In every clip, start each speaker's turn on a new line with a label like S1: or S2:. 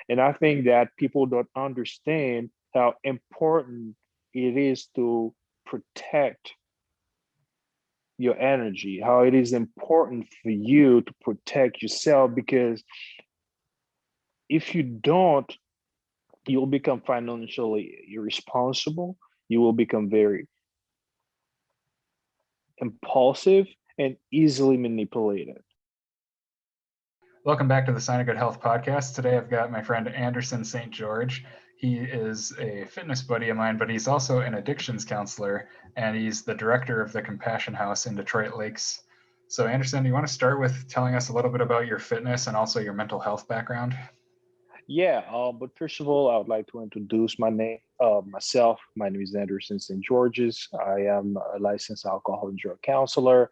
S1: And I think that people don't understand how important it is to protect your energy, how it is important for you to protect yourself, because if you don't, you'll become financially irresponsible. You will become very impulsive and easily manipulated.
S2: Welcome back to the Sign of Good Health podcast. Today I've got my friend Anderson St. George. He is a fitness buddy of mine, but he's also an addictions counselor, and he's the director of the Compassion House in Detroit Lakes. So, Anderson, you want to start with telling us a little bit about your fitness and also your mental health background?
S1: Yeah, but first of all, I would like to introduce myself. My name is Anderson St. Georges. I am a licensed alcohol and drug counselor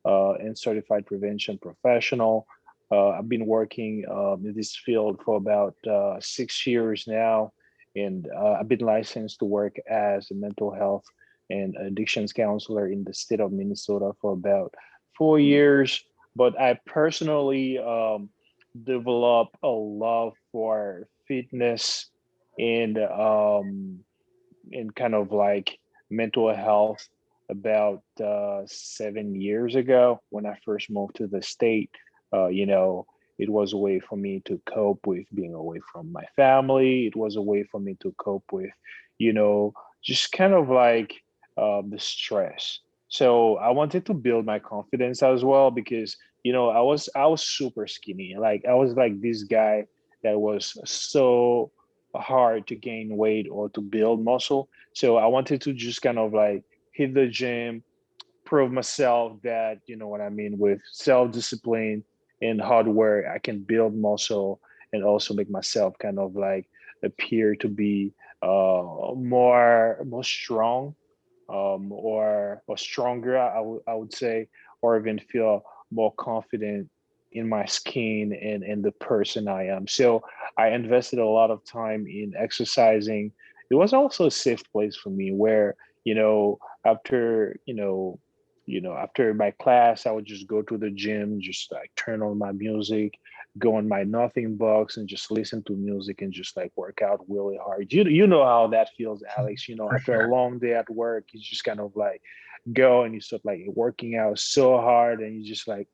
S1: and certified prevention professional. I've been working in this field for about 6 years now, and I've been licensed to work as a mental health and addictions counselor in the state of Minnesota for about 4 years. But I personally developed a love for fitness and kind of like mental health about 7 years ago when I first moved to the state. You know, it was a way for me to cope with being away from my family. It was a way for me to cope with, you know, just kind of like the stress. So I wanted to build my confidence as well because I was super skinny. Like I was like this guy that was so hard to gain weight or to build muscle. So I wanted to just kind of like hit the gym, prove myself that, you know what I mean, with self discipline and hard work, I can build muscle and also make myself kind of like appear to be more strong, or stronger, I would say, or even feel more confident in my skin and in the person I am. So I invested a lot of time in exercising. It was also a safe place for me where, you know, after, after my class, I would just go to the gym, just like turn on my music, go on my nothing box and just listen to music and just like work out really hard. You know how that feels, Alex. You know,
S2: For
S1: after a
S2: sure.
S1: long day at work, you just kind of like go and you start like working out so hard and you just like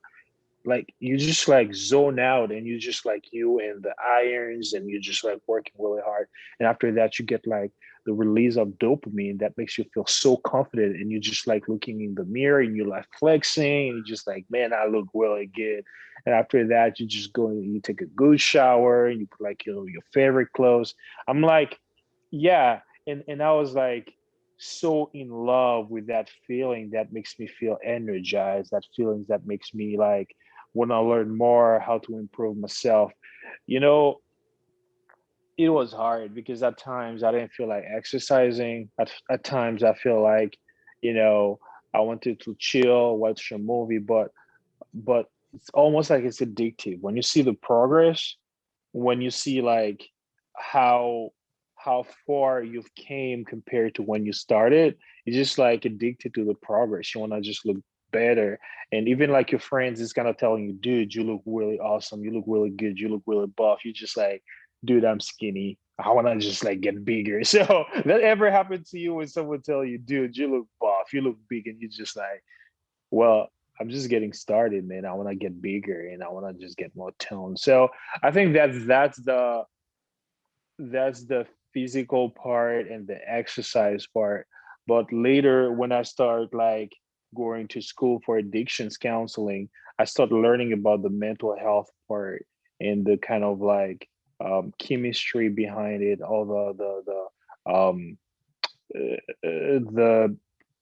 S1: you just like zone out and you just like you and the irons and you just like working really hard. And after that, you get like the release of dopamine that makes you feel so confident. And you just like looking in the mirror and you're like flexing and you're just like, man, I look really good. And after that, you just go and you take a good shower and you put like your favorite clothes. I'm like, yeah. And I was like so in love with that feeling that makes me feel energized, that feelings that makes me like when I learned more how to improve myself. You know, it was hard because at times I didn't feel like exercising. At times I feel like, you know, I wanted to chill, watch a movie, but it's almost like it's addictive. When you see the progress, when you see like how how far you've came compared to when you started, you're just like addicted to the progress. You want to just look better. And even like your friends is kind of telling you, dude, you look really awesome, you look really good, you look really buff. You're just like, dude, I'm skinny, I want to just like get bigger. So that ever happened to you when someone tell you, dude, you look buff, you look big, and you just like, well, I'm just getting started, man. I want to get bigger and I want to just get more tone. So I think that's the physical part and the exercise part. But later, when I start like going to school for addictions counseling, I started learning about the mental health part and the kind of like chemistry behind it, all the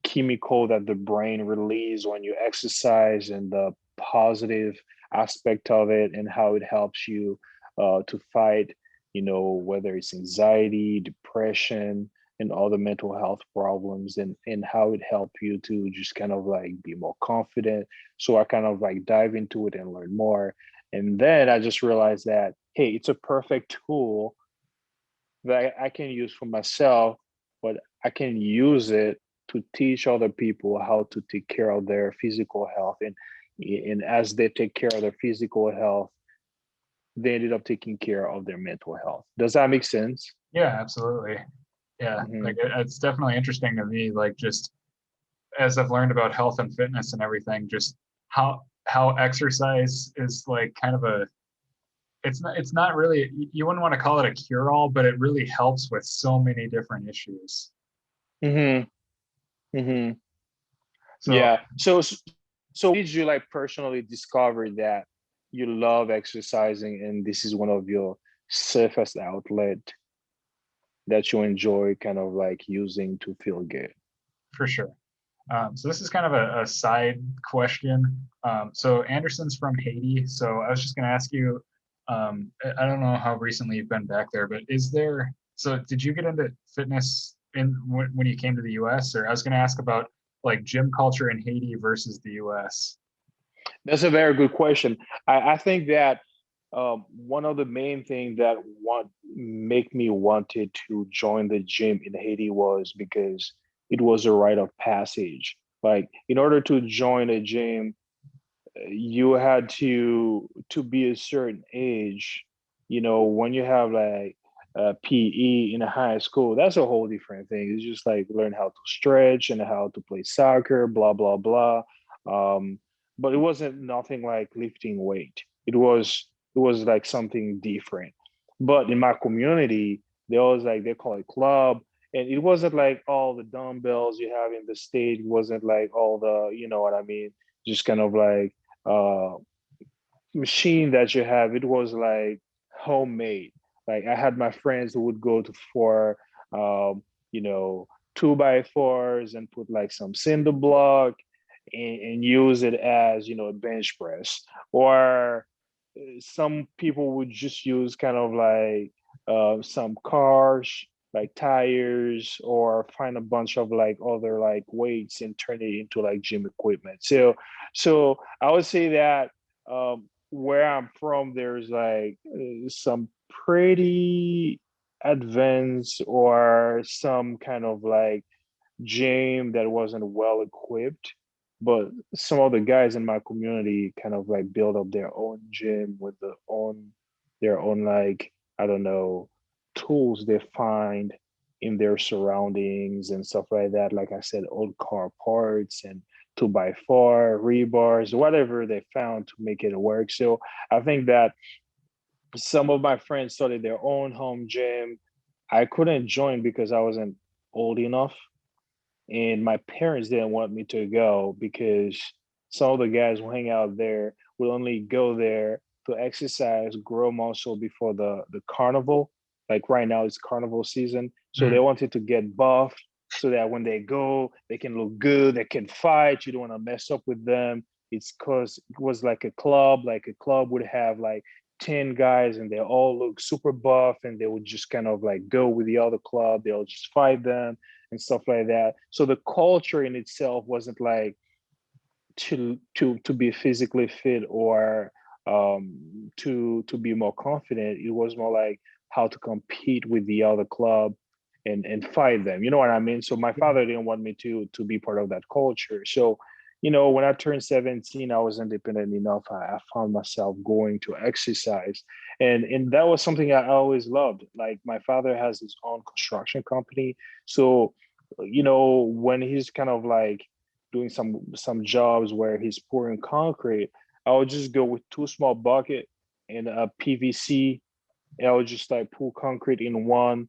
S1: chemical that the brain release when you exercise and the positive aspect of it and how it helps you to fight, whether it's anxiety, depression, and all the mental health problems, and how it helped you to just kind of like be more confident. So I kind of like dive into it and learn more. And then I just realized that, hey, it's a perfect tool that I can use for myself, but I can use it to teach other people how to take care of their physical health. And as they take care of their physical health, they ended up taking care of their mental health. Does that make sense?
S2: Yeah, absolutely. Yeah, like
S1: Hmm.
S2: it's definitely interesting to me, like just as I've learned about health and fitness and everything, just how exercise is like kind of a it's not really, you wouldn't want to call it a cure all, but it really helps with so many different issues.
S1: Hmm. Hmm.
S2: So
S1: Yeah. So when did you like personally discover that you love exercising and this is one of your safest outlet that you enjoy kind of like using to feel good?
S2: for sure. So this is kind of a side question. So Anderson's from Haiti. So I was just going to ask you, I don't know how recently you've been back there, but is there, so did you get into fitness in when you came to the US? Or I was going to ask about like gym culture in Haiti versus the US.
S1: That's a very good question. I think that one of the main things that want make me wanted to join the gym in Haiti was because it was a rite of passage. Like in order to join a gym, you had to be a certain age. You know, when you have like PE in a high school, that's a whole different thing. It's just like learn how to stretch and how to play soccer, blah blah blah. Um, but it wasn't nothing like lifting weight. It was like something different. But in my community, they always like they call it club, and it wasn't like all the dumbbells you have in the state. It wasn't like all the, you know what I mean, just kind of like uh machine that you have. It was like homemade. Like I had my friends who would go to for you know, 2x4s and put like some cinder block and use it as, you know, a bench press. Or some people would just use kind of like some cars, like tires, or find a bunch of like other like weights and turn it into like gym equipment. So I would say that where I'm from, there's like some pretty advanced or some kind of like gym that wasn't well equipped. But some of the guys in my community kind of like build up their own gym with their own like, I don't know, tools they find in their surroundings and stuff like that. Like I said, old car parts and 2x4 rebars, whatever they found to make it work. So I think that some of my friends started their own home gym. I couldn't join because I wasn't old enough, and my parents didn't want me to go because some of the guys who hang out there will only go there to exercise, grow muscle before the carnival. Like right now, it's carnival season, so they
S2: Mm,
S1: wanted to get buff so that when they go, they can look good, they can fight. You don't want to mess up with them. It's because it was like a club. Like a club would have like 10 guys and they all look super buff, and they would just kind of like go with the other club. They'll just fight them and stuff like that. So the culture in itself wasn't like to be physically fit or to be more confident. It was more like how to compete with the other club and fight them. You know what I mean? So my father didn't want me to be part of that culture. So, you know, when I turned 17, I was independent enough. I found myself going to exercise. And that was something I always loved. Like my father has his own construction company. So, you know, when he's kind of like doing some jobs where he's pouring concrete, I would just go with two small bucket and a PVC, and I would just like pour concrete in one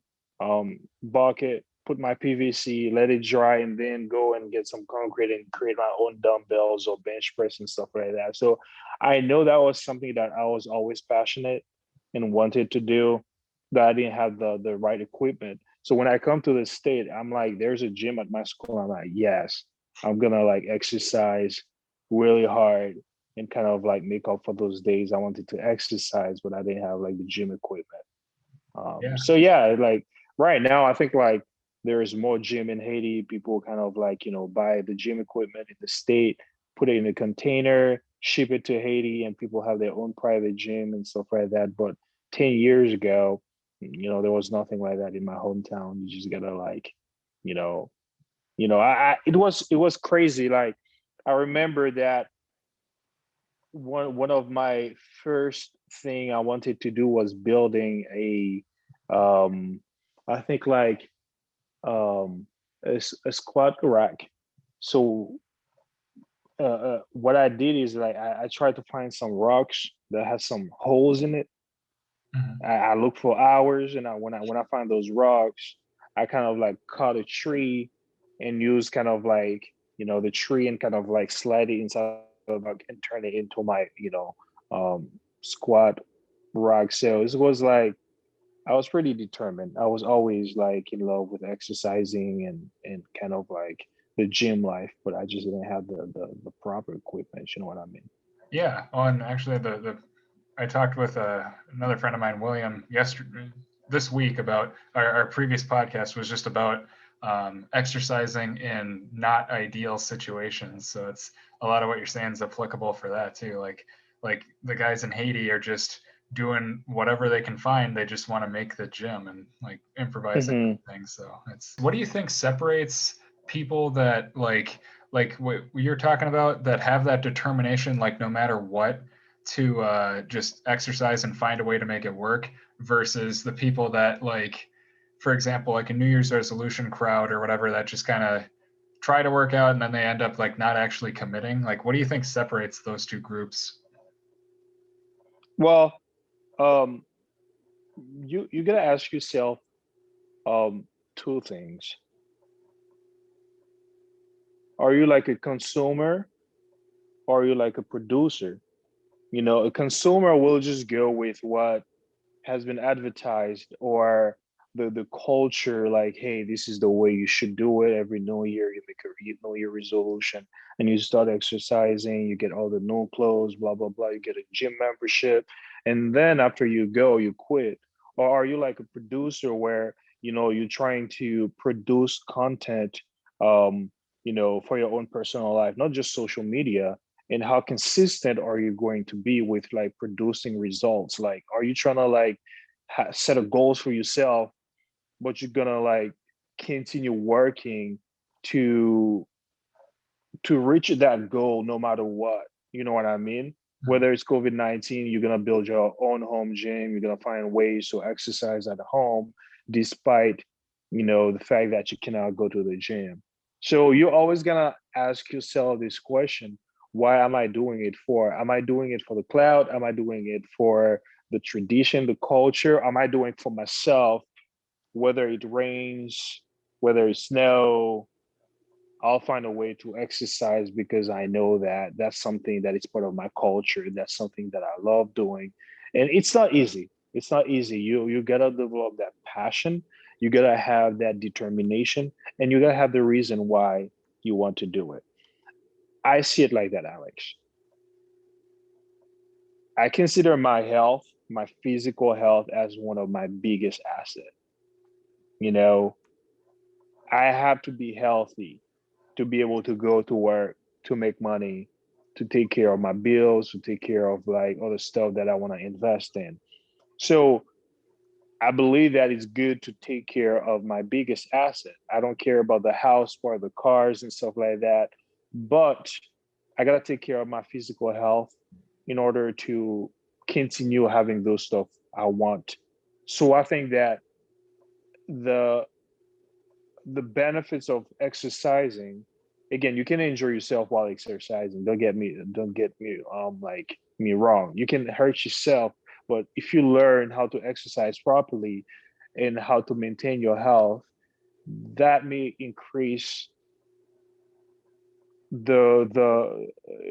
S1: bucket, put my PVC, let it dry, and then go and get some concrete and create my own dumbbells or bench press and stuff like that. So I know that was something that I was always passionate and wanted to do, but I didn't have the right equipment. So when I come to the state, I'm like, there's a gym at my school. I'm like, yes, I'm gonna like exercise really hard and kind of like make up for those days I wanted to exercise, but I didn't have like the gym equipment.
S2: yeah.
S1: So yeah, like right now, I think like there is more gym in Haiti. People kind of like, you know, buy the gym equipment in the state, put it in a container, ship it to Haiti, and people have their own private gym and stuff like that. But 10 years ago, you know, there was nothing like that in my hometown. You just gotta like, you know, it was crazy. Like I remember that one of my first thing I wanted to do was building um, I think like um, a squat rack. So what I did is like I tried to find some rocks that has some holes in it.
S2: Mhm.
S1: I look for hours, and when I find those rocks, I kind of like cut a tree and use kind of like the tree and kind of like slide it inside of the rock and turn it into my squat rock. So it was like I was pretty determined. I was always like in love with exercising and kind of like the gym life, but I just didn't have the proper equipment. You know what I mean?
S2: Yeah. Oh, and actually, the I talked with another friend of mine, William, yesterday this week about our previous podcast was just about exercising in not ideal situations. So it's a lot of what you're saying is applicable for that too. Like the guys in Haiti are just doing whatever they can find. They just want to make the gym and like improvising
S1: Hmm.
S2: things. So it's what do you think separates people that like what you're talking about that have that determination like no matter what to just exercise and find a way to make it work versus the people that like for example like a new year's resolution crowd or whatever that just kind of try to work out and then they end up like not actually committing like what do you think separates those two groups?
S1: Well, um, you gotta ask yourself two things. Are you like a consumer or are you like a producer? A consumer will just go with what has been advertised or the culture like, hey, this is the way you should do it. Every new year you make a new year resolution and you start exercising, you get all the new clothes, blah blah blah, you get a gym membership, and then after you go you quit. Or are you like a producer where you're trying to produce content, um for your own personal life, not just social media? And how consistent are you going to be with like producing results? Like, are you trying to like set a goals for yourself, but you're gonna like continue working to reach that goal no matter what? You know what I mean?
S2: Mhm.
S1: Whether it's COVID-19, you're gonna build your own home gym, you're gonna find ways to exercise at home despite the fact that you cannot go to the gym. So you're always gonna ask yourself this question: why am I doing it for? Am I doing it for the cloud? Am I doing it for the tradition, the culture? Am I doing it for myself? Whether it rains, whether it's snow, I'll find a way to exercise because I know that that's something that is part of my culture. That's something that I love doing. And it's not easy. It's not easy. You gotta develop that passion. You gotta have that determination, and you gotta have the reason why you want to do it. I see it like that, Alex. I consider my health, my physical health, as one of my biggest assets. You know, I have to be healthy to be able to go to work, to make money, to take care of my bills, to take care of like other stuff that I want to invest in. So I believe that it's good to take care of my biggest asset. I don't care about the house or the cars and stuff like that, but I got to take care of my physical health in order to continue having those stuff I want. So I think that the the benefits of exercising, again, you can enjoy yourself while exercising. Don't get me like me wrong, you can hurt yourself, but if you learn how to exercise properly and how to maintain your health, that may increase the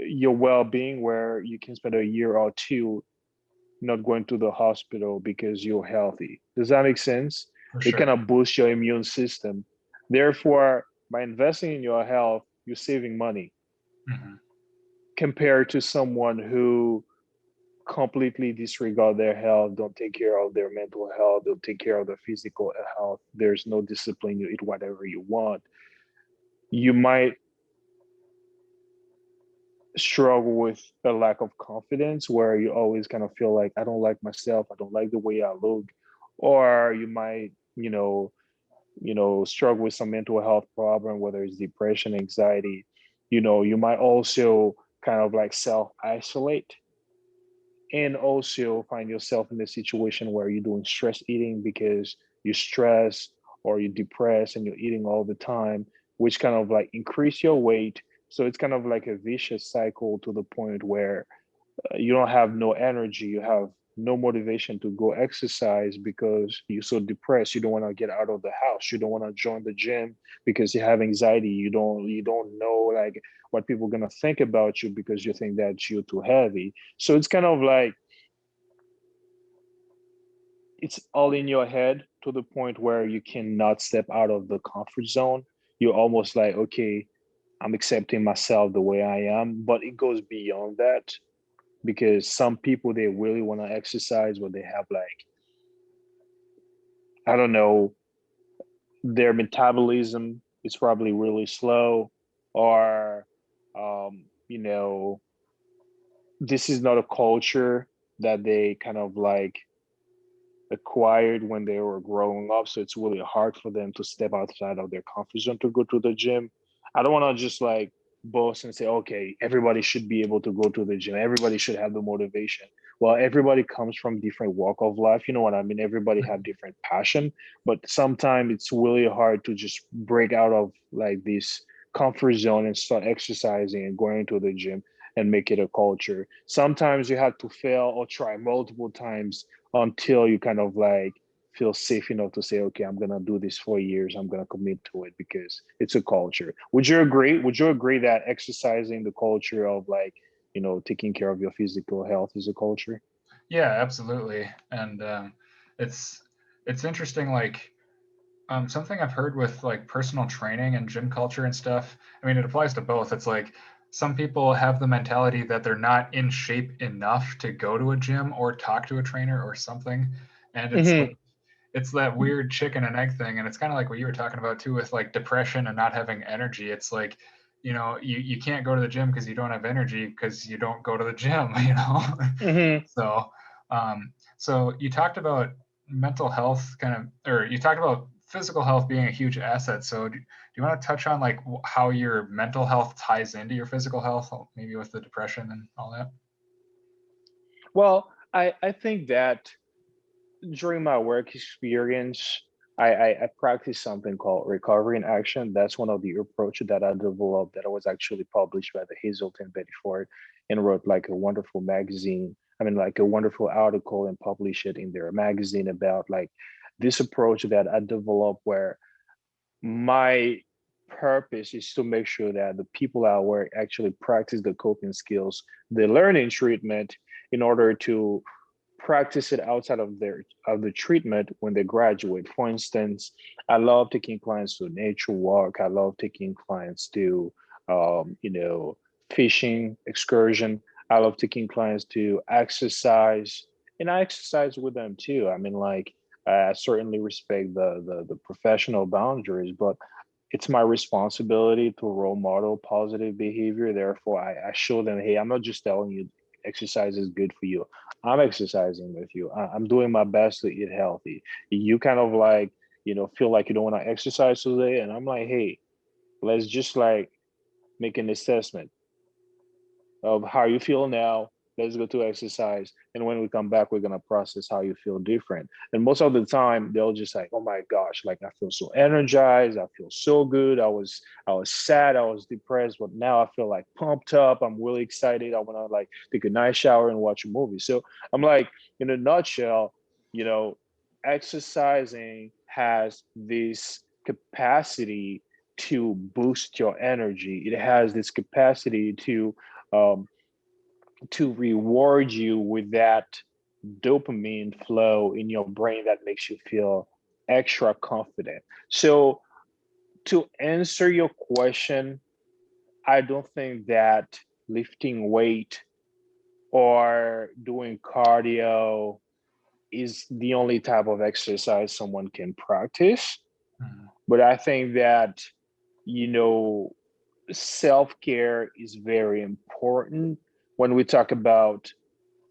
S1: your well-being, where you can spend a year or two not going to the hospital because you're healthy. Does that make sense?
S2: For
S1: It kind
S2: sure.
S1: of boosts your immune system. Therefore, by investing in your health, you're saving money
S2: Hmm.
S1: compared to someone who completely disregard their health, don't take care of their mental health, don't take care of their physical health. There's no discipline. You eat whatever you want. You might struggle with a lack of confidence where you always kind of feel like, I don't like myself, I don't like the way I look. Or you might struggle with some mental health problem, whether it's depression, anxiety. You might also kind of like self isolate and also find yourself in a situation where you're doing stress eating because you're stressed or you're depressed and you're eating all the time, which kind of like increase your weight. So it's kind of like a vicious cycle to the point where you don't have no energy, you have no motivation to go exercise because you're so depressed. You don't want to get out of the house, you don't want to join the gym because you have anxiety. You don't know like what people are going to think about you because you think that you're too heavy. So it's kind of like it's all in your head to the point where you cannot step out of the comfort zone. You're almost like, okay, I'm accepting myself the way I am, but it goes beyond that because some people they really want to exercise, but they have like, I don't know, their metabolism is probably really slow, or you know, this is not a culture that they kind of like acquired when they were growing up. So it's really hard for them to step outside of their comfort zone to go to the gym. I don't want to just like boast and say, okay, everybody should be able to go to the gym. Everybody should have the motivation. Well, everybody comes from different walk of life. You know what I mean? Everybody have different passion, but sometimes it's really hard to just break out of like this comfort zone and start exercising and going to the gym and make it a culture. Sometimes you have to fail or try multiple times until you kind of like feel safe enough to say, okay, I'm gonna do this for years. I'm gonna commit to it because it's a culture. Would you agree? Would you agree that exercising the culture of like, taking care of your physical health is a culture?
S2: Yeah, absolutely. And it's it's interesting. Like something I've heard with like personal training and gym culture and stuff. I mean, it applies to both. It's like some people have the mentality that they're not in shape enough to go to a gym or talk to a trainer or something, and it's
S1: Mm-hmm.
S2: like it's that weird chicken and egg thing. And it's kind of like what you were talking about too with like depression and not having energy. It's like, you can't go to the gym because you don't have energy because you don't go to the gym,
S1: Mm-hmm.
S2: So, so you talked about mental health kind of, or you talked about physical health being a huge asset. So do you want to touch on like how your mental health ties into your physical health, maybe with the depression and all that?
S1: Well, I think that during my work experience, I practiced something called recovery in action. That's one of the approaches that I developed that was actually published by the Hazelton Bedford and wrote like a wonderful magazine. I mean, like a wonderful article and published it in their magazine about like this approach that I developed where my purpose is to make sure that the people at work actually practice the coping skills, the learning treatment in order to practice it outside of the treatment when they graduate. For instance, I love taking clients to nature walk. I love taking clients to fishing excursion. I love taking clients to exercise, and I exercise with them too. I mean, like I certainly respect the professional boundaries, but it's my responsibility to role model positive behavior. Therefore, I show them, hey, I'm not just telling you exercise is good for you. I'm exercising with you. I'm doing my best to eat healthy. You kind of like, feel like you don't want to exercise today. And I'm like, hey, let's just like make an assessment of how you feel now. Let's go to exercise. And when we come back, we're going to process how you feel different. And most of the time, they'll just like, oh my gosh, like I feel so energized. I feel so good. I was sad. I was depressed, but now I feel like pumped up. I'm really excited. I want to like take a nice shower and watch a movie. So I'm like, in a nutshell, you know, exercising has this capacity to boost your energy. It has this capacity um, to reward you with that dopamine flow in your brain that makes you feel extra confident. So, to answer your question, I don't think that lifting weight or doing cardio is the only type of exercise someone can practice.
S2: Mhm.
S1: But I think that, you know, self care is very important when we talk about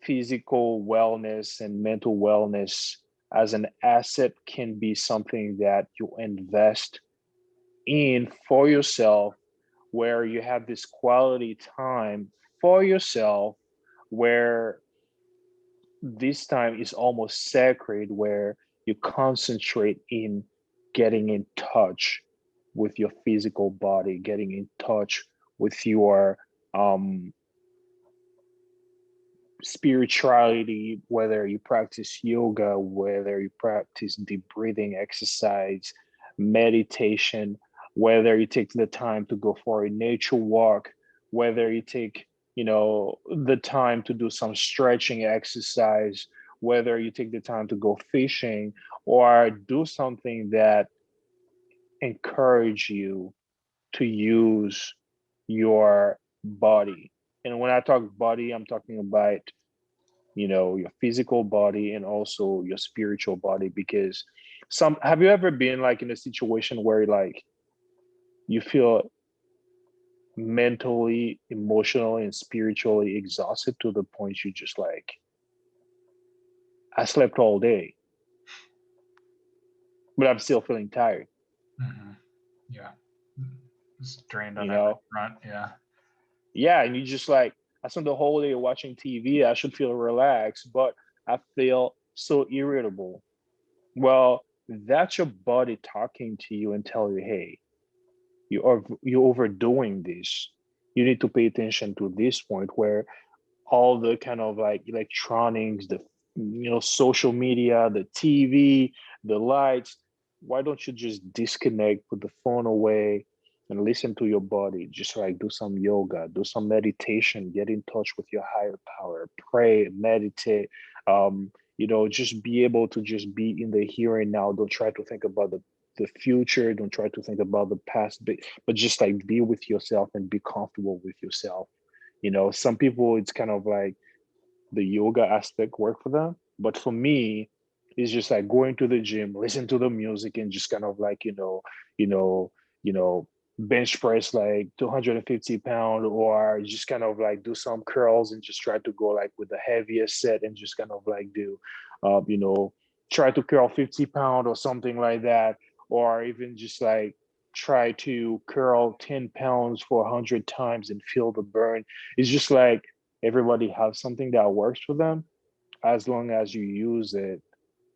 S1: physical wellness and mental wellness as an asset can be something that you invest in for yourself, where you have this quality time for yourself, where this time is almost sacred where you concentrate in getting in touch with your physical body, getting in touch with your um spirituality, whether you practice yoga, whether you practice deep breathing exercise, meditation, whether you take the time to go for a nature walk, whether you take, the time to do some stretching exercise, whether you take the time to go fishing or do something that encourage you to use your body. And when I talk body, I'm talking about your physical body and also your spiritual body, because some have you ever been like in a situation where like you feel mentally, emotionally, and spiritually exhausted to the point you just like, I slept all day but I'm still feeling tired,
S2: Hmm. Yeah. Just drained
S1: you
S2: on every
S1: know?
S2: front. Yeah.
S1: Yeah, and you just like, I spent the whole day watching TV, I should feel relaxed, but I feel so irritable. Well, that's your body talking to you and tell you, hey, you're overdoing this. You need to pay attention to this point where all the kind of like electronics, the social media, the TV, the lights. Why don't you just disconnect, put the phone away, and listen to your body? Just like do some yoga, do some meditation, get in touch with your higher power, pray, meditate. Just be able to just be in the here and now. Don't try to think about the future. Don't try to think about the past, but just like be with yourself and be comfortable with yourself. Some people it's kind of like the yoga aspect work for them. But for me, it's just like going to the gym, listen to the music, and just kind of like, you know, you know, bench press like 250 pound, or just kind of like do some curls and just try to go like with the heaviest set and just kind of like do, uh, you know, try to curl 50 pound or something like that, or even just like try to curl 10 pounds for 100 times and feel the burn. It's just like everybody has something that works for them as long as you use it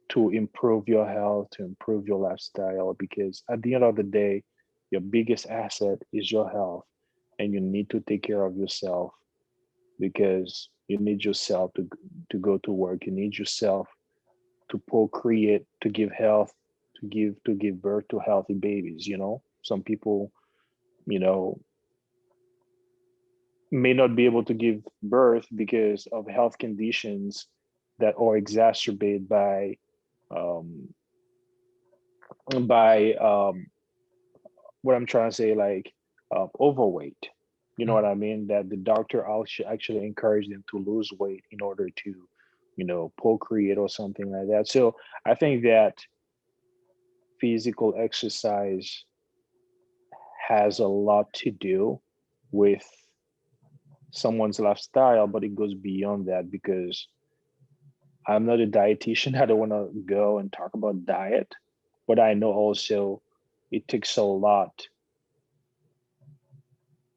S1: to improve your health, to improve your lifestyle. Because at the end of the day, your biggest asset is your health, and you need to take care of yourself because you need yourself to go to work. You need yourself to procreate, to give health, to give birth to healthy babies. Some people, you know, may not be able to give birth because of health conditions that are exacerbated um, by what I'm trying to say, like overweight. You know what
S2: Mhm.
S1: I mean? That the doctor actually encouraged them to lose weight in order to, procreate or something like that. So I think that physical exercise has a lot to do with someone's lifestyle, but it goes beyond that because I'm not a dietitian. I don't want to go and talk about diet, but I know also it takes a lot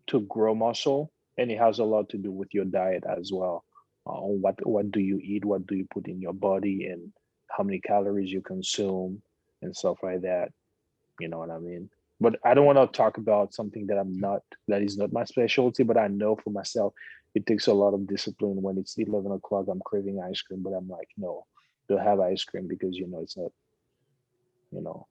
S1: to grow muscle, and it has a lot to do with your diet as well. What do you eat? What do you put in your body, and how many calories you consume, and stuff like that. You know what I mean? But I don't want to talk about something that is not my specialty. But I know for myself, it takes a lot of discipline. When it's 11 o'clock, I'm craving ice cream, but I'm like, no, don't have ice cream because it's not, you know,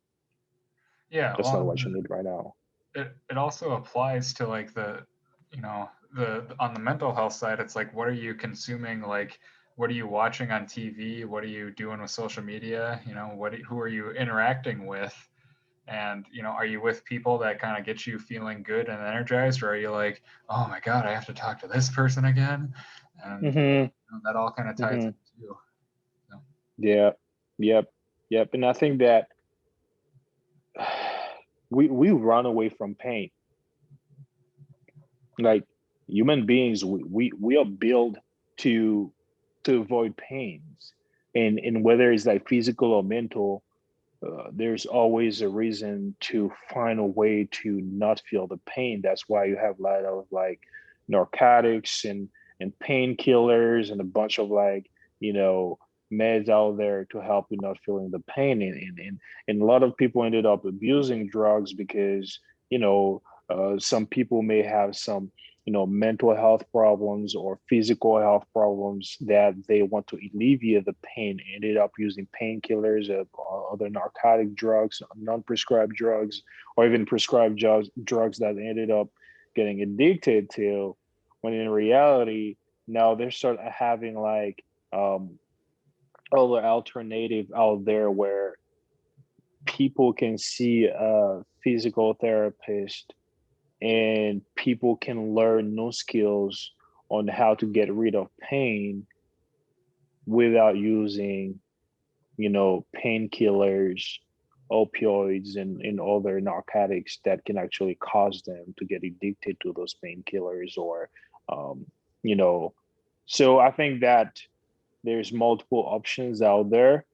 S2: Yeah.
S1: that's not
S2: Well,
S1: what you need right now.
S2: it also applies to like the on the mental health side. It's like, what are you consuming? Like, what are you watching on TV? What are you doing with social media? Who are you interacting with? And are you with people that kind of get you feeling good and energized, or are you like, oh my god, I have to talk to this person again? And
S1: Hmm.
S2: that all kind of ties
S1: Hmm.
S2: in too. So,
S1: Yeah. Yep. Yep. And I think that we run away from pain. Like human beings, we are built to avoid pains, and whether it's like physical or mental, there's always a reason to find a way to not feel the pain. That's why you have a lot of like narcotics and painkillers and a bunch of like you know, meds out there to help you not feeling the pain. And a lot of people ended up abusing drugs because, you know, some people may have some, mental health problems or physical health problems that they want to alleviate the pain, ended up using painkillers, other narcotic drugs, non-prescribed drugs, or even prescribed drugs that they ended up getting addicted to, when in reality, now they're sort of having like um, other alternative out there where people can see a physical therapist and people can learn new skills on how to get rid of pain without using, painkillers, opioids, and other narcotics that can actually cause them to get addicted to those painkillers or, um, you know, so I think that there's multiple options out there,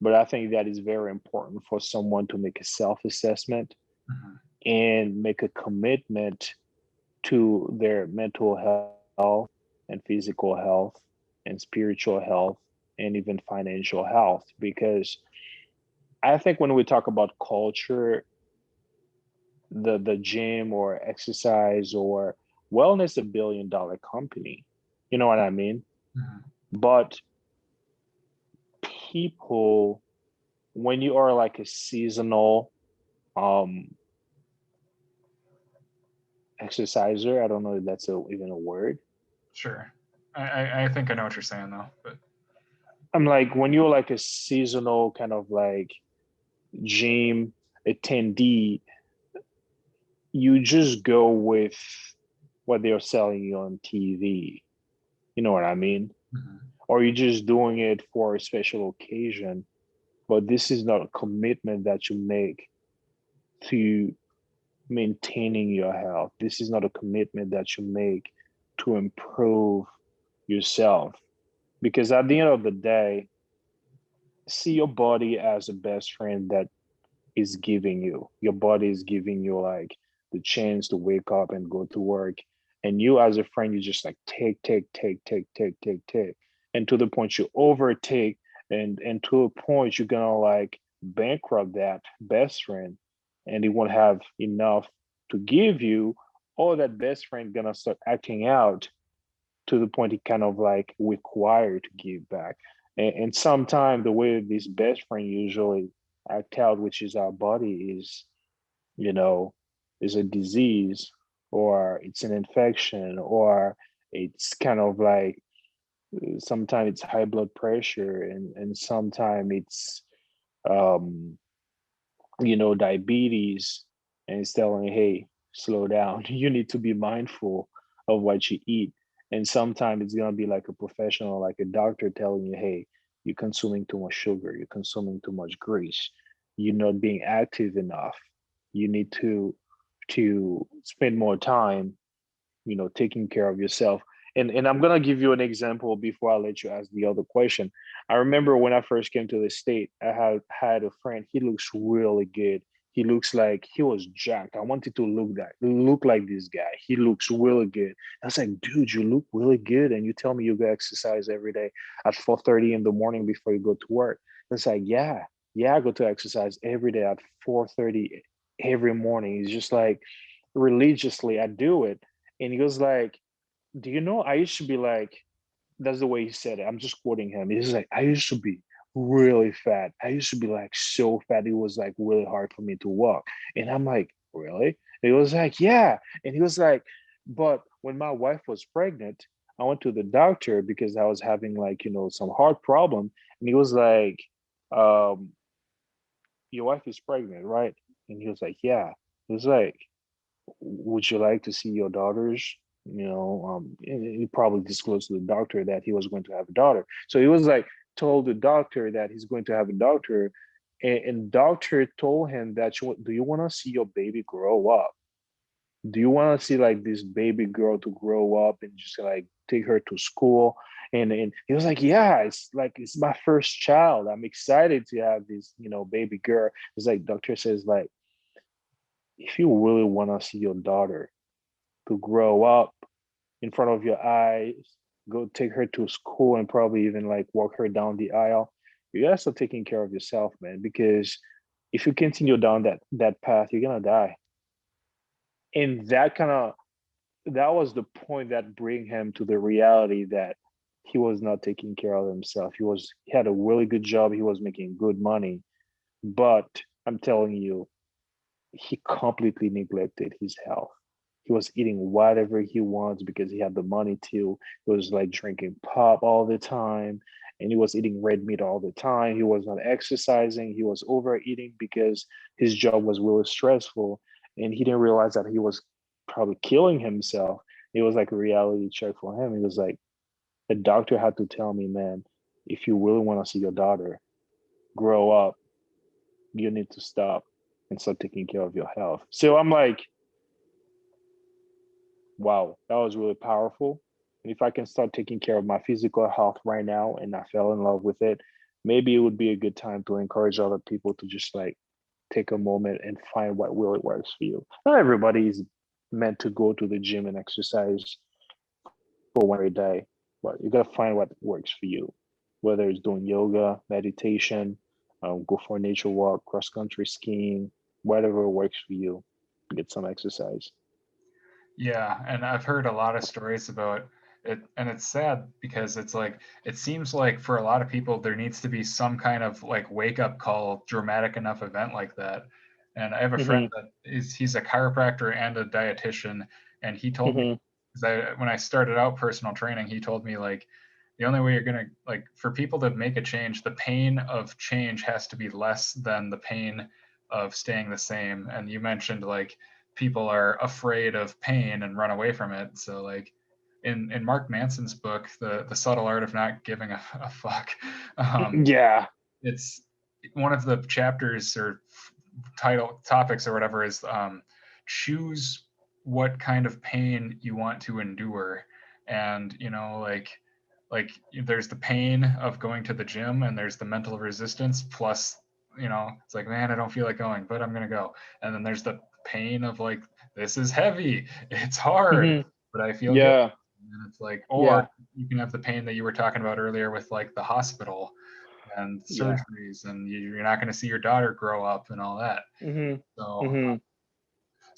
S1: but I think that is very important for someone to make a self-assessment
S2: Mhm.
S1: and make a commitment to their mental health and physical health and spiritual health and even financial health. Because I think when we talk about culture, the gym or exercise or wellness, $1 billion company. You know what I mean?
S2: Mhm.
S1: But people, when you are like a seasonal um exerciser, I don't know if that's even a word.
S2: Sure. I think I know what you're saying though, but
S1: I'm like, when you're like a seasonal kind of like gym attendee, you just go with what they're selling you on TV. You know what I mean?
S2: mhm.
S1: Or you're just doing it for a special occasion. But this is not a commitment that you make to maintaining your health. This is not a commitment that you make to improve yourself. Because at the end of the day, see your body as a best friend that is giving you. Your body is giving you like the chance to wake up and go to work. And you as a friend, you just like take. And to the point you overtake, and to a point you're gonna like bankrupt that best friend, and he won't have enough to give you, or that best friend gonna start acting out to the point he kind of like required to give back. And sometimes the way this best friend usually act out, which is our body, is, you know, is a disease, or it's an infection, or it's kind of like sometimes it's high blood pressure, and sometimes it's um diabetes, and it's telling, hey, slow down. You need to be mindful of what you eat. And sometimes it's gonna be like a professional, like a doctor telling you, hey, you're consuming too much sugar, you're consuming too much grease, you're not being active enough. You need to spend more time, taking care of yourself. And I'm gonna give you an example before I let you ask the other question. I remember when I first came to the state, I had a friend. He looks really good. He looks like he was jacked. I wanted to look like this guy. He looks really good. I was like, dude, you look really good, and you tell me you go exercise every day at 4:30 in the morning before you go to work. It's like, yeah, I go to exercise every day at 4:30 every morning. It's just like religiously I do it. And he goes like, do you know I used to be like, that's the way he said it. I'm just quoting him. He's like, I used to be really fat. I used to be like so fat. It was like really hard for me to walk. And I'm like, really? And he was like, yeah. And he was like, but when my wife was pregnant, I went to the doctor because I was having like, some heart problem. And he was like, um, your wife is pregnant, right? And he was like, yeah. He was like, would you like to see your daughters? And he probably disclosed to the doctor that he was going to have a daughter. So he was like, told the doctor that he's going to have a daughter. And doctor told him that, do you want to see your baby grow up? Do you want to see like this baby girl to grow up and just like take her to school? And he was like, yeah, it's like it's my first child. I'm excited to have this, baby girl. It's like doctor says like, if you really want to see your daughter to grow up in front of your eyes, go take her to school and probably even like walk her down the aisle. You gotta start taking care of yourself, man, because if you continue down that path, you're gonna die. And that was the point that bring him to the reality that he was not taking care of himself. He had a really good job, he was making good money, but I'm telling you, he completely neglected his health. He was eating whatever he wants because he had the money to. He was like drinking pop all the time, and he was eating red meat all the time. He was not exercising. He was overeating because his job was really stressful, and he didn't realize that he was probably killing himself. It was like a reality check for him. He was like, the doctor had to tell me, man, if you really want to see your daughter grow up, you need to stop and start taking care of your health. So I'm like, wow, that was really powerful. And if I can start taking care of my physical health right now and I fell in love with it, maybe it would be a good time to encourage other people to just like take a moment and find what really works for you. Not everybody is meant to go to the gym and exercise for one every day, but you gotta find what works for you. Whether it's doing yoga, meditation, go for a nature walk, cross country skiing, whatever works for you. Get some exercise.
S2: Yeah, and I've heard a lot of stories about it, and it's sad because it's like it seems like for a lot of people there needs to be some kind of like wake up call, dramatic enough event like that. And I have a friend
S1: Mm-hmm.
S2: that he's a chiropractor and a dietitian, and he told me,
S1: Mm-hmm.
S2: because when I started out personal training, he told me like the only way you're gonna like for people to make a change, the pain of change has to be less than the pain of staying the same. And you mentioned like people are afraid of pain and run away from it. So like in Mark Manson's book, the subtle art of not giving a fuck, um,
S1: Yeah.
S2: it's one of the chapters or title topics or whatever is choose what kind of pain you want to endure. And like there's the pain of going to the gym and there's the mental resistance plus it's like, man, I don't feel like going, but I'm gonna go. And then there's the pain of like, this is heavy, it's hard,
S1: Mm-hmm.
S2: but I feel good.
S1: Yeah.
S2: And it's like, or
S1: Yeah.
S2: you can have the pain that you were talking about earlier with like the hospital and
S1: Yeah.
S2: surgeries, and you're not going to see your daughter grow up and all that.
S1: Mm-hmm.
S2: So,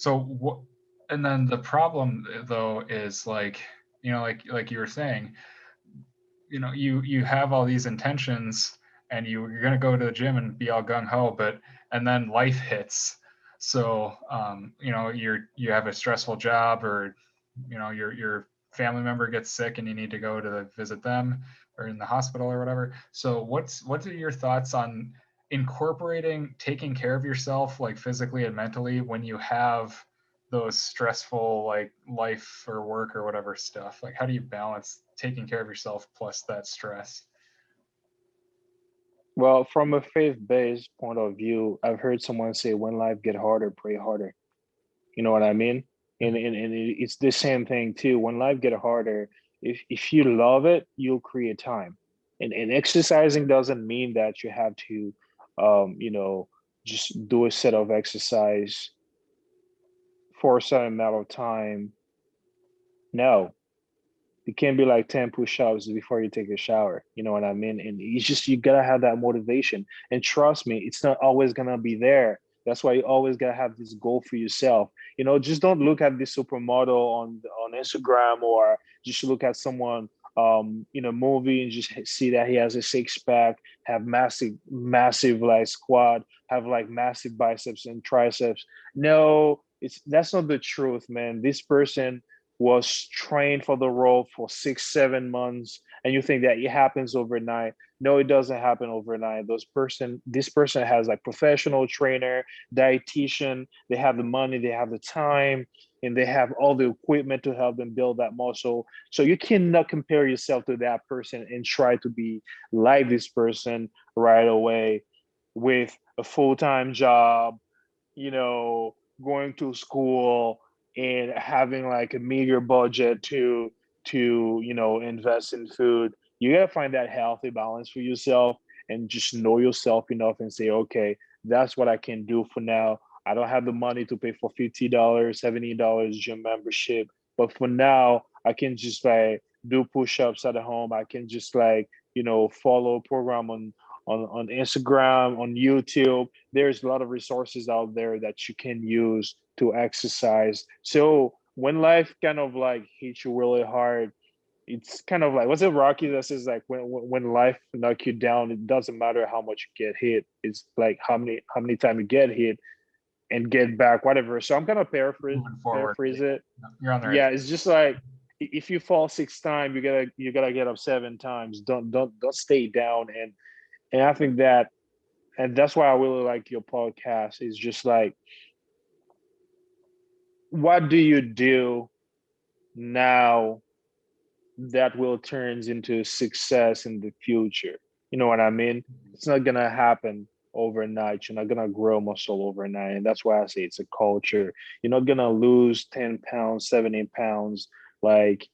S1: Mm-hmm.
S2: and then the problem though is like, like you were saying, you have all these intentions and you're going to go to the gym and be all gung ho, but and then life hits. So, you have a stressful job, or your family member gets sick and you need to go to visit them or in the hospital or whatever. So what are your thoughts on incorporating taking care of yourself like physically and mentally when you have those stressful like life or work or whatever stuff? Like how do you balance taking care of yourself plus that stress?
S1: Well, from a faith-based point of view, I've heard someone say, when life get harder, pray harder. You know what I mean? And it's the same thing too. When life get harder, if you love it, you'll create time. And exercising doesn't mean that you have to, you know, just do a set of exercise for a certain amount of time. No, it can be like 10 push-ups before you take a shower. You know what I mean? And it's just, you gotta have that motivation. And trust me, it's not always gonna be there. That's why you always gotta have this goal for yourself. You know, just don't look at this supermodel on Instagram, or just look at someone in a movie and just see that he has a six-pack, have massive like squat, have like massive biceps and triceps. No, that's not the truth, man. This person was trained for the role for 6 7 months, and you think that it happens overnight. No, it doesn't happen overnight. This person has like professional trainer, dietitian. They have the money, they have the time, and they have all the equipment to help them build that muscle. So you cannot compare yourself to that person and try to be like this person right away with a full-time job, you know, going to school and having like a meager budget to invest in food. You gotta find that healthy balance for yourself and just know yourself enough and say, okay, that's what I can do for now. I don't have the money to pay for $50, $70 gym membership, but for now, I can just like do push-ups at home. I can just like, follow a program on Instagram, on YouTube. There's a lot of resources out there that you can use to exercise. So when life kind of like hits you really hard, it's kind of like, what's it Rocky that says like when life knock you down, it doesn't matter how much you get hit. It's like how many times you get hit and get back, whatever. So I'm gonna
S2: Moving forward,
S1: paraphrase it.
S2: you're on the right.
S1: Yeah, it's just like if you fall 6 times, you gotta get up 7 times. Don't stay down. And I think that's why I really like your podcast. Is just like, what do you do now that will turns into success in the future? You know what I mean? It's not gonna happen overnight. You're not gonna grow muscle overnight. And that's why I say it's a culture. You're not gonna lose 10 pounds, 17 pounds like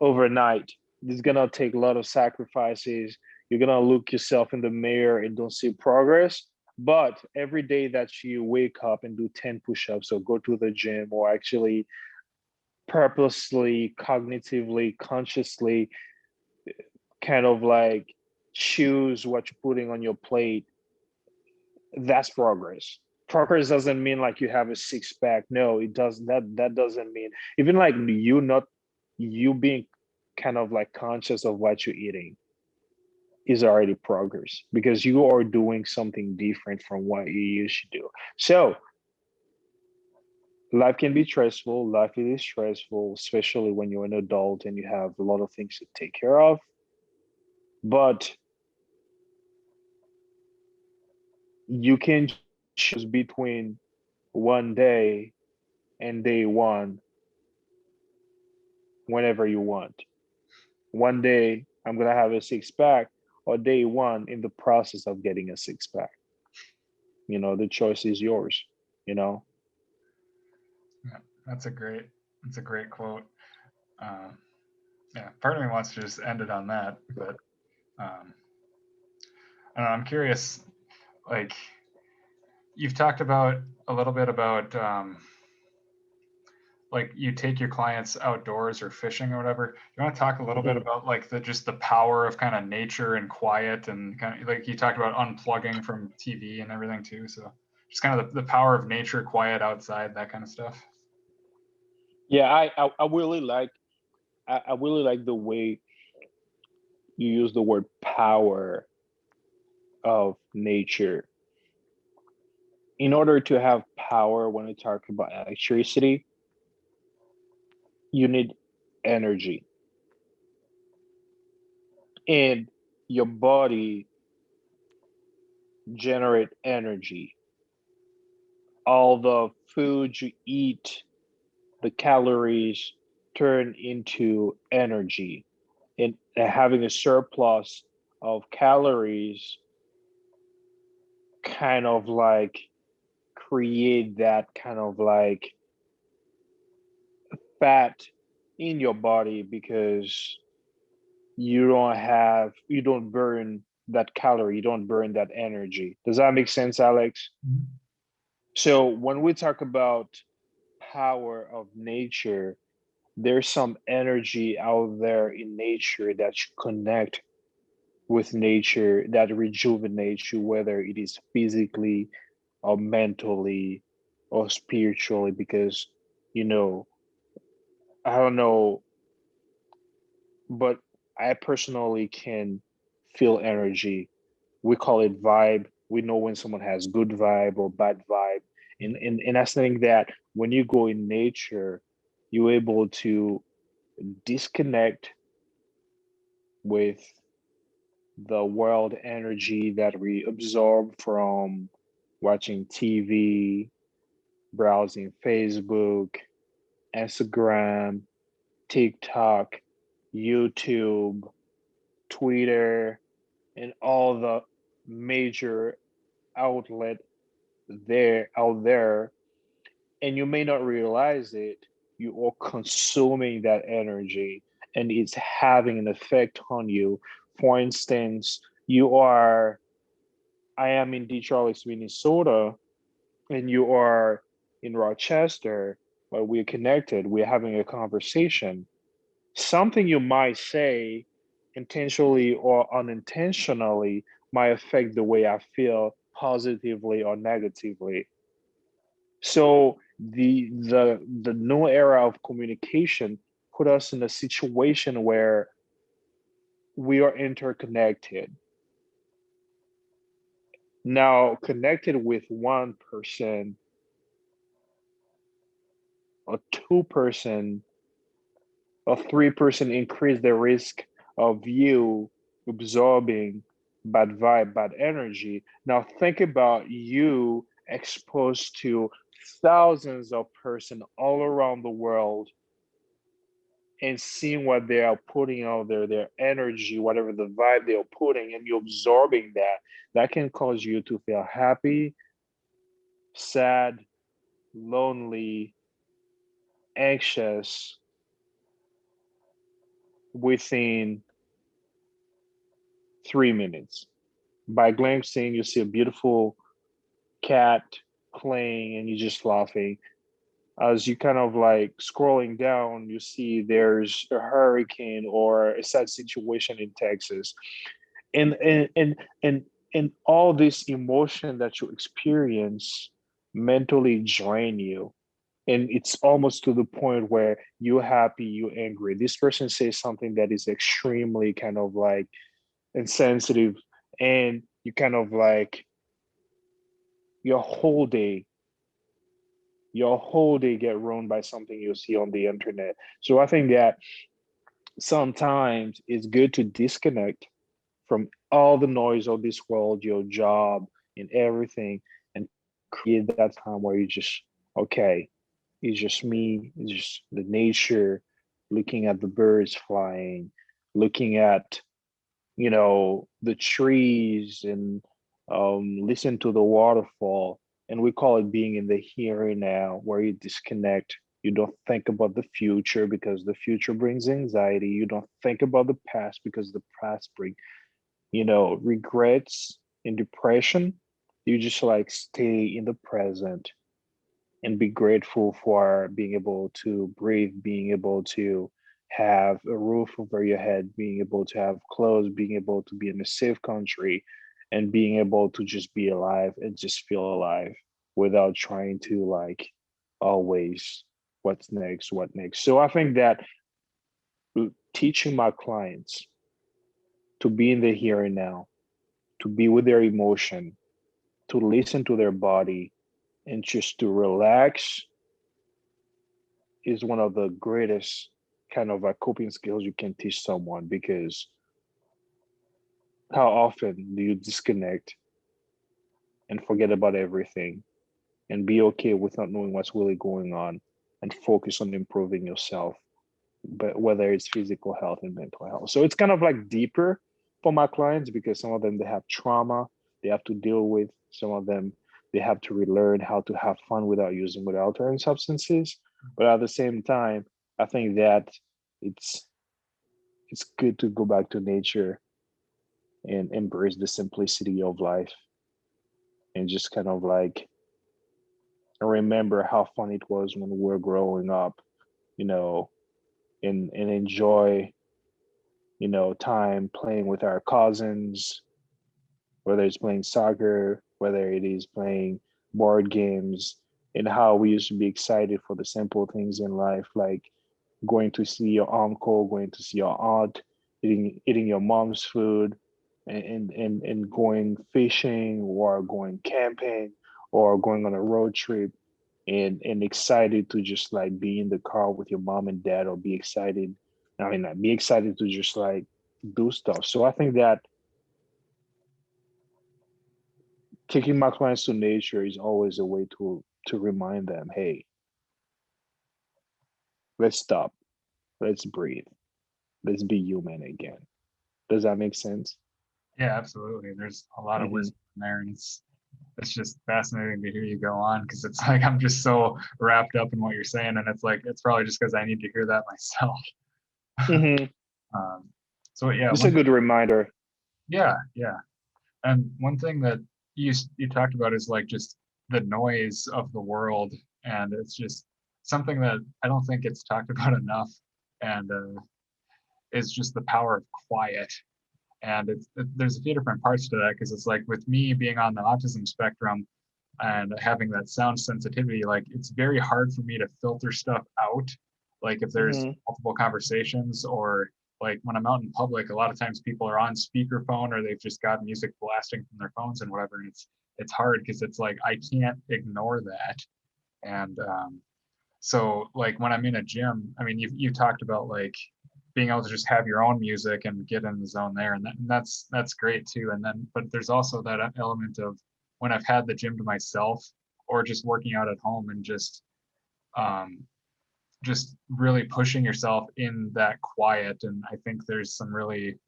S1: overnight. It's gonna take a lot of sacrifices. You're gonna look yourself in the mirror and don't see progress. But every day that you wake up and do 10 push-ups or go to the gym or actually purposely, cognitively, consciously kind of like choose what you're putting on your plate, that's progress. Progress doesn't mean like you have a six pack. No, it does that doesn't mean even like you being kind of like conscious of what you're eating is already progress because you are doing something different from what you used to do. So life can be stressful. Life is stressful, especially when you're an adult and you have a lot of things to take care of. But you can choose between one day and day one whenever you want. One day I'm gonna have a six pack, or day one in the process of getting a six pack. The choice is yours. You know.
S2: Yeah, that's a great quote. Um, yeah, part of me wants to just end it on that, but um, I don't know, I'm curious. Like, you've talked about a little bit about like you take your clients outdoors or fishing or whatever. You want to talk a little bit
S1: Mhm.
S2: about like the power of kind of nature and quiet and kind of like you talked about unplugging from TV and everything too. So just kind of the power of nature, quiet outside, that kind of stuff.
S1: Yeah, I really like I really like the way you use the word power of nature. In order to have power, when we talk about electricity, you need energy, and your body generate energy. All the food you eat, the calories turn into energy, and having a surplus of calories kind of like create that kind of like fat in your body because you don't burn that calorie, you don't burn that energy. Does that make sense, Alex?
S2: Mhm.
S1: So when we talk about power of nature, there's some energy out there in nature that you connect with nature that rejuvenates you, whether it is physically or mentally or spiritually, because you know I don't know, but I personally can feel energy. We call it vibe. We know when someone has good vibe or bad vibe. And I think that when you go in nature, you're able to disconnect with the world energy that we absorb from watching TV, browsing Facebook, Instagram, TikTok, YouTube, Twitter, and all the major outlet there out there, and you may not realize it. You are consuming that energy, and it's having an effect on you. For instance, I am in Detroit, Minnesota, and you are in Rochester, but we're connected. We're having a conversation. Something you might say intentionally or unintentionally might affect the way I feel positively or negatively. So the new era of communication put us in a situation where we are interconnected. Now connected with one person or two-person or three-person increase the risk of you absorbing bad vibe, bad energy. Now think about you exposed to thousands of person all around the world and seeing what they are putting out there, their energy, whatever the vibe they are putting, and you absorbing that, that can cause you to feel happy, sad, lonely, anxious within 3 minutes. By glancing, you see a beautiful cat playing and you're just laughing. As you kind of like scrolling down, you see there's a hurricane or a sad situation in Texas. And all this emotion that you experience mentally drain you. And it's almost to the point where you're happy, you're angry. This person says something that is extremely kind of like insensitive, and you kind of like your whole day your whole day get ruined by something you see on the internet. So I think that sometimes it's good to disconnect from all the noise of this world, your job and everything, and create that time where you just, okay, it's just me, it's just the nature, looking at the birds flying, looking at the trees, and listen to the waterfall. And we call it being in the here and now, where you disconnect. You don't think about the future because the future brings anxiety. You don't think about the past because the past brings, regrets and depression. You just like stay in the present and be grateful for being able to breathe, being able to have a roof over your head, being able to have clothes, being able to be in a safe country, and being able to just be alive and just feel alive without trying to like always what's next, what next. So I think that teaching my clients to be in the here and now, to be with their emotion, to listen to their body, and just to relax is one of the greatest kind of coping skills you can teach someone, because how often do you disconnect and forget about everything and be okay with not knowing what's really going on and focus on improving yourself, but whether it's physical health and mental health. So it's kind of like deeper for my clients, because some of them they have trauma they have to deal with. Some of them they have to relearn how to have fun without using with altering substances. But at the same time, I think that it's it's good to go back to nature and embrace the simplicity of life, and just kind of like remember how fun it was when we were growing up, you know, and enjoy, time playing with our cousins, whether it's playing soccer, whether it is playing board games, and how we used to be excited for the simple things in life, like going to see your uncle, going to see your aunt, eating your mom's food, and going fishing or going camping or going on a road trip, and excited to just like be in the car with your mom and dad, or be excited. I mean, be excited to just like do stuff. So I think that taking my clients to nature is always a way to remind them, hey, let's stop, let's breathe, let's be human again. Does that make sense?
S2: Yeah, absolutely. There's a lot of
S1: Hmm.
S2: wisdom in there, and it's just fascinating to hear you go on because it's like I'm just so wrapped up in what you're saying, and it's like it's probably just because I need to hear that myself.
S1: Hmm.
S2: um, so yeah,
S1: It's a good reminder.
S2: yeah, and one thing that you talked about is like just the noise of the world, and it's just something that I don't think it's talked about enough. And is just the power of quiet. And there's a few different parts to that because it's like with me being on the autism spectrum and having that sound sensitivity, like it's very hard for me to filter stuff out. Like if there's
S1: Mm-hmm.
S2: multiple conversations or like when I'm out in public, a lot of times people are on speakerphone or they've just got music blasting from their phones and whatever. And it's hard because it's like I can't ignore that. And so like when I'm in a gym, I mean, you talked about like being able to just have your own music and get in the zone there, and that's great too. And then, but there's also that element of when I've had the gym to myself or just working out at home and um, just really pushing yourself in that quiet. And I think there's some really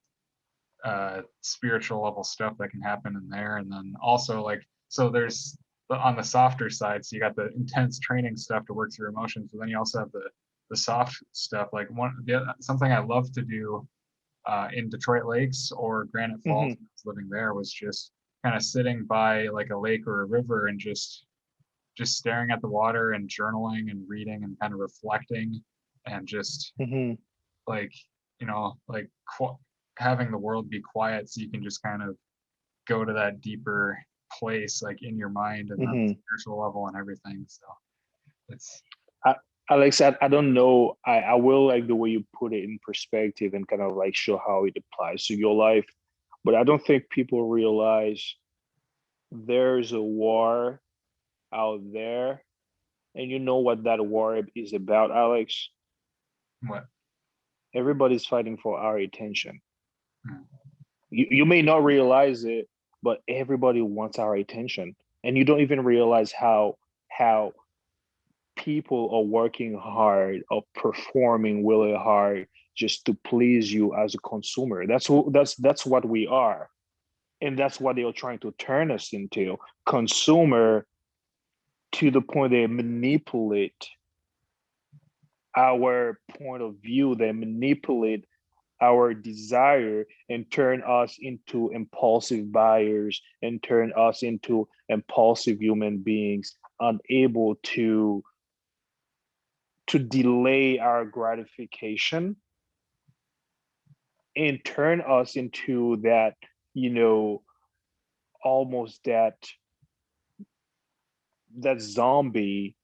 S2: spiritual level stuff that can happen in there. And then also like so there's on the softer side, so you got the intense training stuff to work through emotions, but then you also have the soft stuff. Like something I love to do in Detroit Lakes or Granite Falls
S1: Mm-hmm.
S2: when I was living there was just kind of sitting by like a lake or a river and just staring at the water and journaling and reading and kind of reflecting and just
S1: Mm-hmm.
S2: like like having the world be quiet so you can just kind of go to that deeper place like in your mind and on the
S1: Mm-hmm.
S2: spiritual level and everything. So it's
S1: I, Alex, I don't know. I will like the way you put it in perspective and kind of like show how it applies to your life, but I don't think people realize there's a war out there, and you know what that war is about, Alex.
S2: what.
S1: Everybody's fighting for our attention.
S2: Mm,
S1: You may not realize it, but everybody wants our attention, and you don't even realize how people are working hard or performing really hard just to please you as a consumer. That's what we are, and that's what they are trying to turn us into, consumer, to the point they manipulate our point of view. They manipulate our desire and turn us into impulsive buyers and turn us into impulsive human beings, unable to delay our gratification, and turn us into that, you know, almost that zombie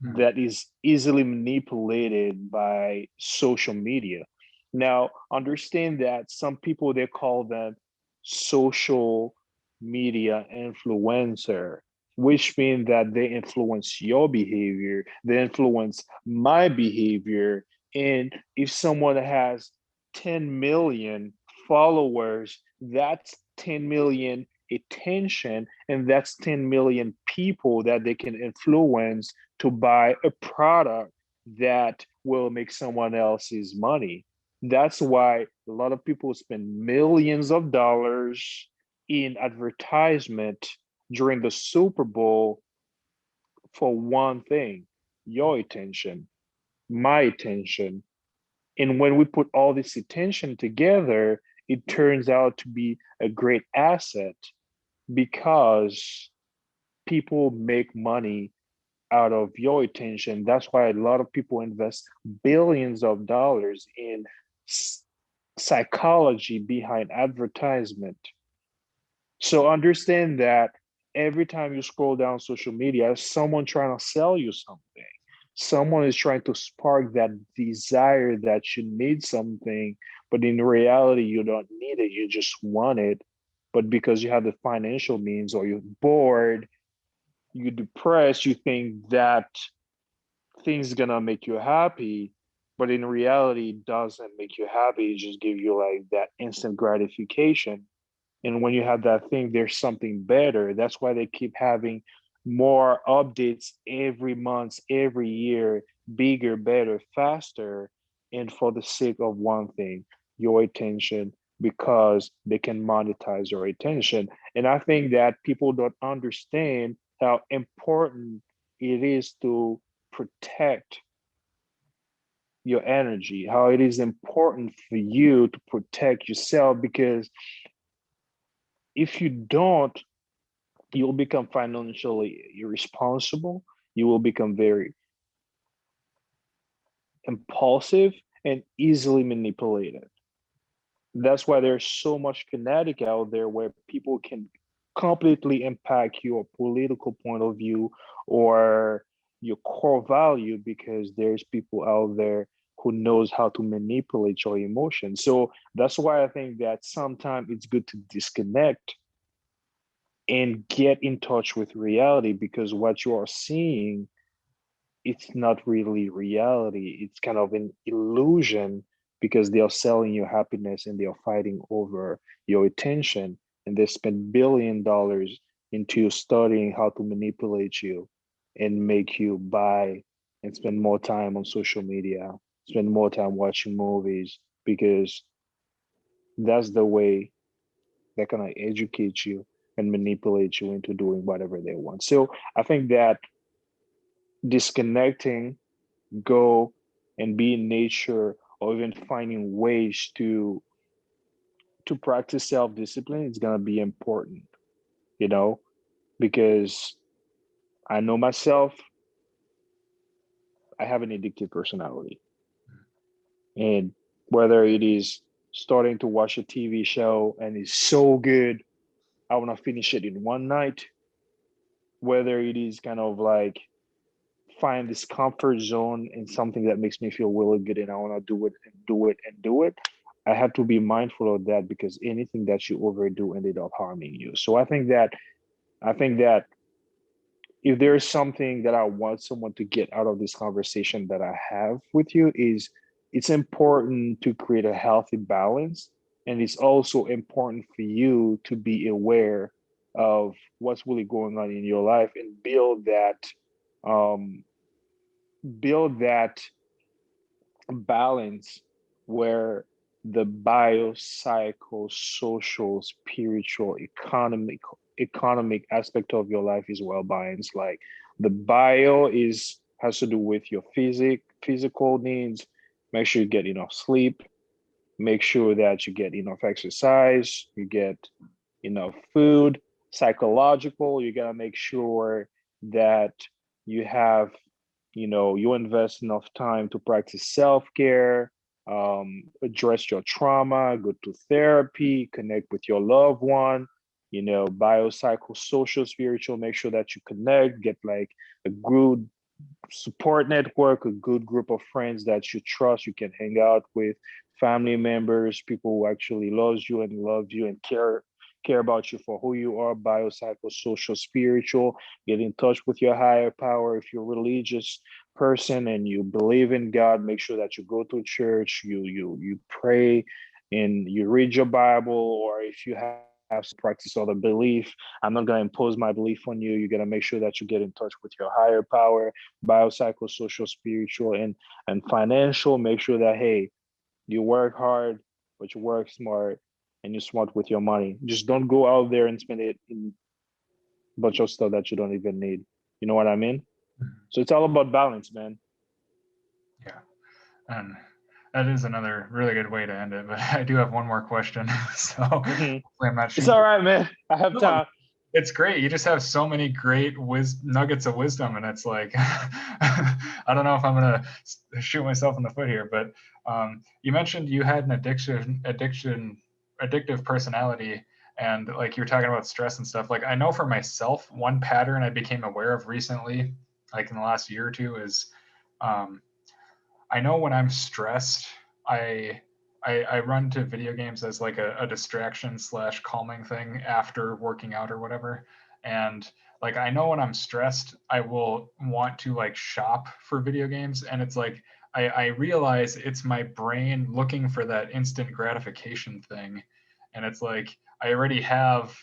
S2: mm,
S1: that is easily manipulated by social media. Now, understand that some people, they call them social media influencer, which means that they influence your behavior, they influence my behavior. And if someone has 10 million followers, that's 10 million attention, and that's 10 million people that they can influence to buy a product that will make someone else's money. That's why a lot of people spend millions of dollars in advertisement during the Super Bowl for one thing: your attention, my attention. And when we put all this attention together, it turns out to be a great asset because people make money out of your attention. That's why a lot of people invest billions of dollars in psychology behind advertisement. So understand that every time you scroll down social media, someone trying to sell you something. Someone is trying to spark that desire that you need something, but in reality, you don't need it. You just want it. But because you have the financial means, or you're bored, you're depressed, you think that things gonna make you happy, but in reality, it doesn't make you happy. It just gives you like that instant gratification. And when you have that thing, there's something better. That's why they keep having more updates every month, every year, bigger, better, faster, and for the sake of one thing: your attention, because they can monetize your attention. And I think that people don't understand how important it is to protect your energy, how it is important for you to protect yourself, because if you don't, you'll become financially irresponsible. You will become very impulsive and easily manipulated. That's why there's so much kinetic out there where people can completely impact your political point of view or your core value because there's people out there who knows how to manipulate your emotions. So that's why I think that sometimes it's good to disconnect and get in touch with reality, because what you are seeing, it's not really reality. It's kind of an illusion because they are selling you happiness and they are fighting over your attention, and they spend $1 billion into studying how to manipulate you and make you buy and spend more time on social media, spend more time watching movies, because that's the way they're gonna educate you and manipulate you into doing whatever they want. So I think that disconnecting, go and be in nature, or even finding ways to practice self-discipline is going to be important, you know, because I know myself, I have an addictive personality. And whether it is starting to watch a TV show and it's so good, I want to finish it in one night, whether it is kind of like find this comfort zone in something that makes me feel really good and I want to do it and do it and do it. I have to be mindful of that because anything that you overdo ended up harming you. So I think that if there is something that I want someone to get out of this conversation that I have with you is it's important to create a healthy balance. And it's also important for you to be aware of what's really going on in your life and um, build that balance where the biopsychosocial, spiritual, economic aspect of your life is well balanced. Like the bio is has to do with your physical needs. Make sure you get enough sleep. Make sure that you get enough exercise. You get enough food. Psychological, you gotta make sure that you have, you invest enough time to practice self-care, address your trauma, go to therapy, connect with your loved one, biopsychosocial, spiritual, make sure that you connect, get like a good support network, a good group of friends that you trust, you can hang out with, family members, people who actually loves you and love you and care about you for who you are, biopsychosocial, spiritual, get in touch with your higher power. If you're a religious person and you believe in God, make sure that you go to church, you pray and you read your Bible, or if you have some practice other belief, I'm not going to impose my belief on you. You're going to make sure that you get in touch with your higher power, biopsychosocial, spiritual, and financial. Make sure that, hey, you work hard, but you work smart and you're smart with your money. Just don't go out there and spend it in a bunch of stuff that you don't even need. You know what I mean?
S2: Mhm.
S1: So it's all about balance, man.
S2: Yeah. And that is another really good way to end it. But I do have one more question. So
S1: Hmm.
S2: hopefully I'm not
S1: It's
S2: shooting.
S1: all right, man. I have
S2: No,
S1: time.
S2: it's great. You just have so many great nuggets of wisdom, and it's like I don't know if I'm gonna shoot myself in the foot here, but you mentioned you had an addictive personality, and like you were talking about stress and stuff. Like I know for myself, one pattern I became aware of recently, like in the last year or two, is um, I know when I'm stressed, I I run to video games as like a distraction slash calming thing after working out or whatever. And like I know when I'm stressed, I will want to like shop for video games, and it's like I realize it's my brain looking for that instant gratification thing, and it's like I already have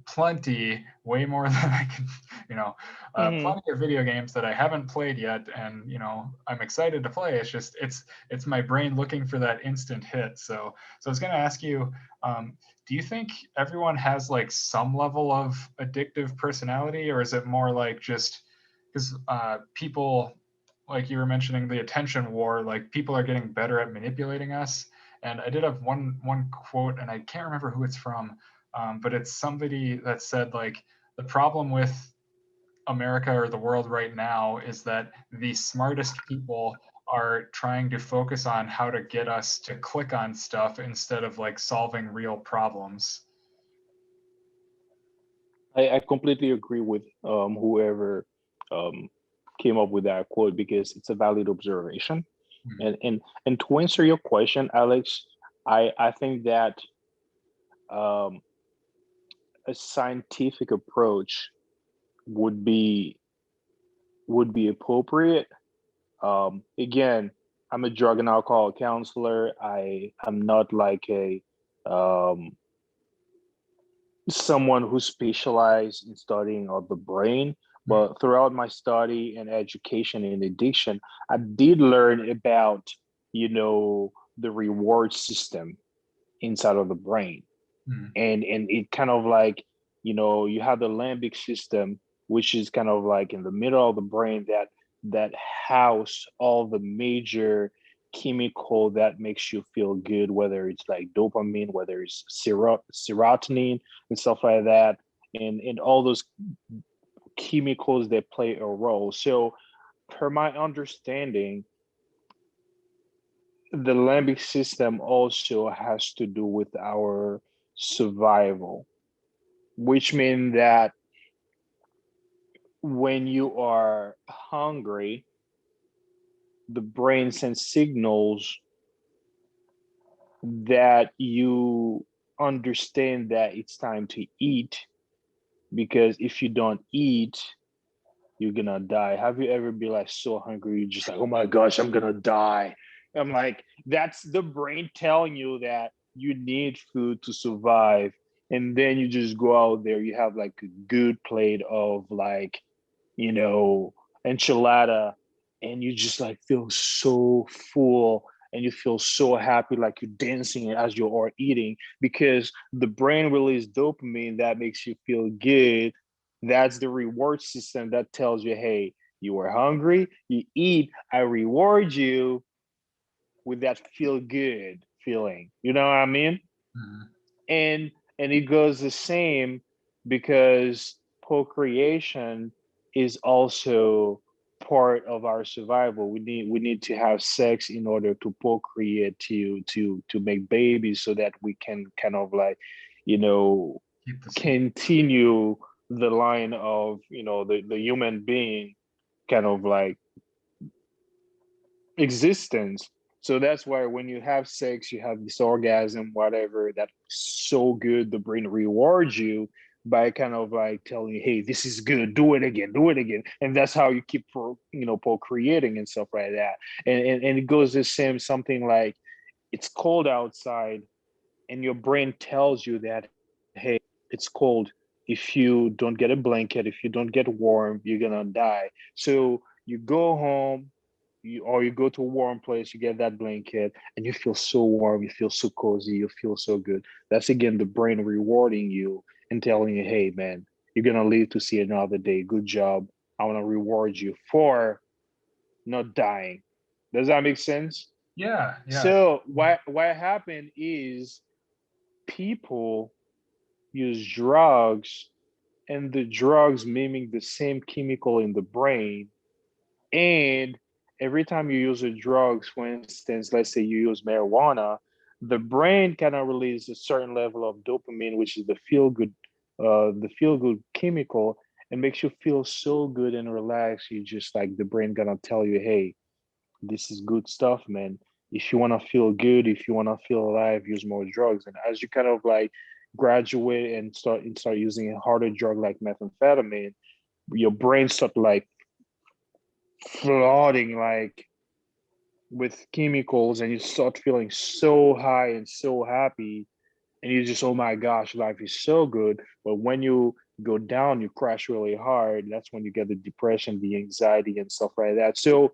S2: plenty, way more than I can, you know,
S1: Hmm.
S2: plenty of video games that I haven't played yet, and I'm excited to play. It's my brain looking for that instant hit. So I was going to ask you, do you think everyone has like some level of addictive personality, or is it more like just because people, like you were mentioning the attention war, like people are getting better at manipulating us? And I did have one quote, and I can't remember who it's from, but it's somebody that said like the problem with America or the world right now is that the smartest people are trying to focus on how to get us to click on stuff instead of like solving real problems.
S1: I completely agree with whoever um, came up with that quote because it's a valid observation.
S2: Mhm.
S1: And to answer your question, Alex, I think that um, a scientific approach would be would be appropriate. Again, I'm a drug and alcohol counselor. I'm not like a um, someone who specialized in studying of the brain,
S2: Mhm.
S1: but throughout my study and education in addiction, I did learn about, the reward system inside of the brain.
S2: Mhm.
S1: And it kind of like, you have the limbic system, which is kind of like in the middle of the brain that house all the major chemical that makes you feel good, whether it's like dopamine, whether it's serotonin and stuff like that, and all those chemicals that play a role. So per my understanding, the limbic system also has to do with our survival, which means that when you are hungry, the brain sends signals that you understand that it's time to eat, because if you don't eat, you're gonna die. Have you ever been like so hungry, you're just like, oh my gosh, I'm gonna die? I'm like, that's the brain telling you that you need food to survive. And then you just go out there, you have like a good plate of like, you know, enchilada, and you just like feel so full and you feel so happy, like you're dancing as you are eating, because the brain releases dopamine that makes you feel good. That's the reward system that tells you, hey, you are hungry, you eat, I reward you with that feel good feeling. You know what I mean?
S2: Mhm.
S1: And it goes the same because procreation is also part of our survival. We need to have sex in order to procreate, to make babies, so that we can kind of like, you know
S2: Keep the speed.
S1: continue the line of, the human being kind of like existence. So that's why when you have sex, you have this orgasm, whatever, that's so good. The brain rewards you by kind of like telling you, hey, this is good, do it again, do it again. And that's how you keep procreating and stuff like that. And it goes the same, something like it's cold outside, and your brain tells you that, hey, it's cold. If you don't get a blanket, if you don't get warm, you're gonna die. So you go home, you go to a warm place, you get that blanket, and you feel so warm, you feel so cozy, you feel so good. That's again the brain rewarding you and telling you, hey man, you're gonna live to see another day. Good job. I want to reward you for not dying. Does that make sense?
S2: Yeah, yeah.
S1: So what happened is people use drugs, and the drugs mimic the same chemical in the brain. And every time you use a drugs, for instance, let's say you use marijuana, the brain kind of releases a certain level of dopamine, which is the feel good chemical, and makes you feel so good and relaxed. You just like the brain gonna tell you, hey, this is good stuff, man. If you want to feel good, if you want to feel alive, use more drugs. And as you kind of like graduate and start using a harder drug like methamphetamine, your brain start like flooding like with chemicals, and you start feeling so high and so happy, and you just, oh my gosh, life is so good. But when you go down, you crash really hard. That's when you get the depression, the anxiety, and stuff like that. So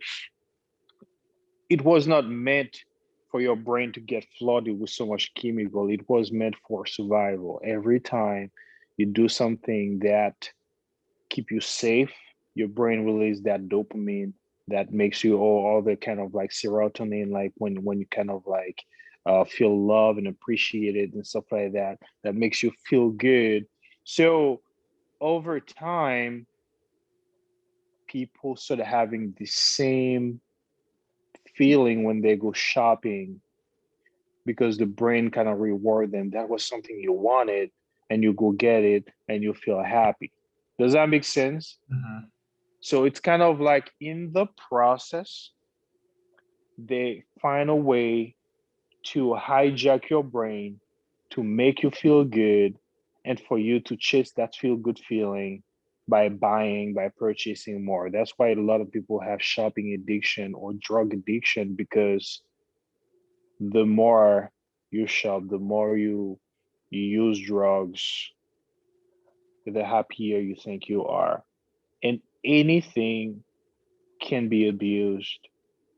S1: it was not meant for your brain to get flooded with so much chemical. It was meant for survival. Every time you do something that keep you safe, your brain releases that dopamine that makes you all the kind of like serotonin, like when you kind of like feel love and appreciated and stuff like that, that makes you feel good. So over time, people started having the same feeling when they go shopping because the brain kind of reward them. That was something you wanted, and you go get it, and you feel happy. Does that make sense?
S2: Hmm.
S1: So it's kind of like in the process, they find a way to hijack your brain to make you feel good and for you to chase that feel good feeling by buying, by purchasing more. That's why a lot of people have shopping addiction or drug addiction because the more you shop, the more you use drugs, the happier you think you are. And anything can be abused